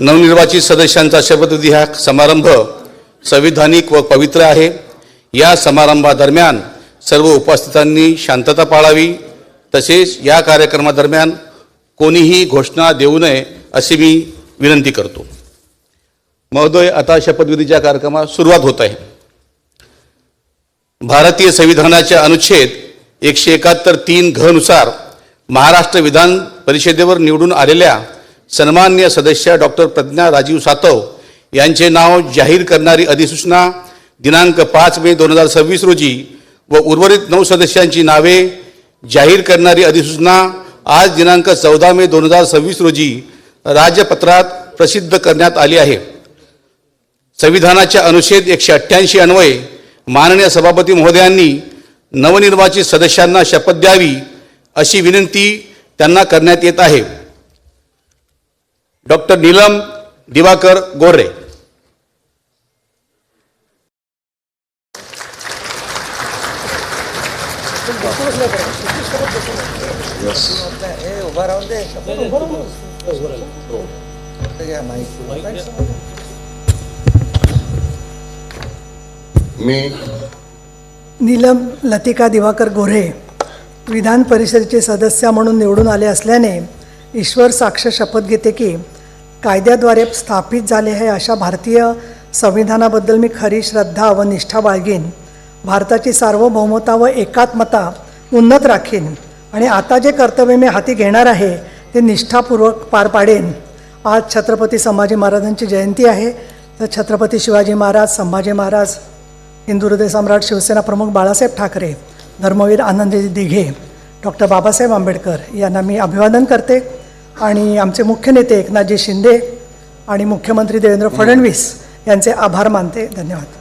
नवनिर्वाचित सदस्यांचा शपथविधी हा समारंभ संविधानिक व पवित्र आहे। या समारंभादरम्यान सर्व उपस्थितांनी शांतता पाळावी, तसेच या कार्यक्रमादरम्यान कोणीही घोषणा देऊ नये अशी मी विनंती करतो। महोदय, आता शपथविधीच्या कार्यक्रमास सुरुवात होत आहे। भारतीय संविधानाच्या अनुच्छेद 171(3) घ नुसार महाराष्ट्र विधान परिषदेवर निवडून आलेल्या सन्माननीय सदस्य डॉक्टर प्रज्ञा राजीव सातव यांचे नाव जाहीर करणारी अधिसूचना दिनांक 5 मे 2026 रोजी व उर्वरित 9 सदस्यांची नावे जाहीर करणारी अधिसूचना आज दिनांक 14 मे 2026 रोजी राजपत्रात प्रसिद्ध करण्यात आली आहे। संविधानाच्या अनुच्छेद 188 अन्वये माननीय सभापती महोदयांनी नवनिर्वाचित सदस्यांना शपथ द्यावी अशी विनंती त्यांना करण्यात येत आहे। डॉक्टर नीलम दिवाकर गोरे। मी नीलम लतिका दिवाकर गोरे विधान परिषदेचे सदस्य म्हणून निवडून आले असल्याने ईश्वर साक्ष शपथ घेते की कायद्याद्वारे स्थापित झाले आहे अशा भारतीय संविधानाबद्दल मी खरी श्रद्धा व निष्ठा बाळगीन, भारताची सार्वभौमता व एकात्मता उन्नत राखीन आणि आता जे कर्तव्य मी हाती घेणार आहे ते निष्ठापूर्वक पार पाडेन। आज छत्रपती संभाजी महाराजांची जयंती आहे, तर छत्रपती शिवाजी महाराज, संभाजी महाराज, हिंदू हृदय सम्राट, शिवसेना प्रमुख बाळासाहेब ठाकरे, धर्मवीर आनंदजी दिघे, डॉक्टर बाबासाहेब आंबेडकर यांना मी अभिवादन करते आणि आमचे मुख्य नेते एकनाथजी शिंदे आणि मुख्यमंत्री देवेंद्र फडणवीस यांचे आभार मानते। धन्यवाद।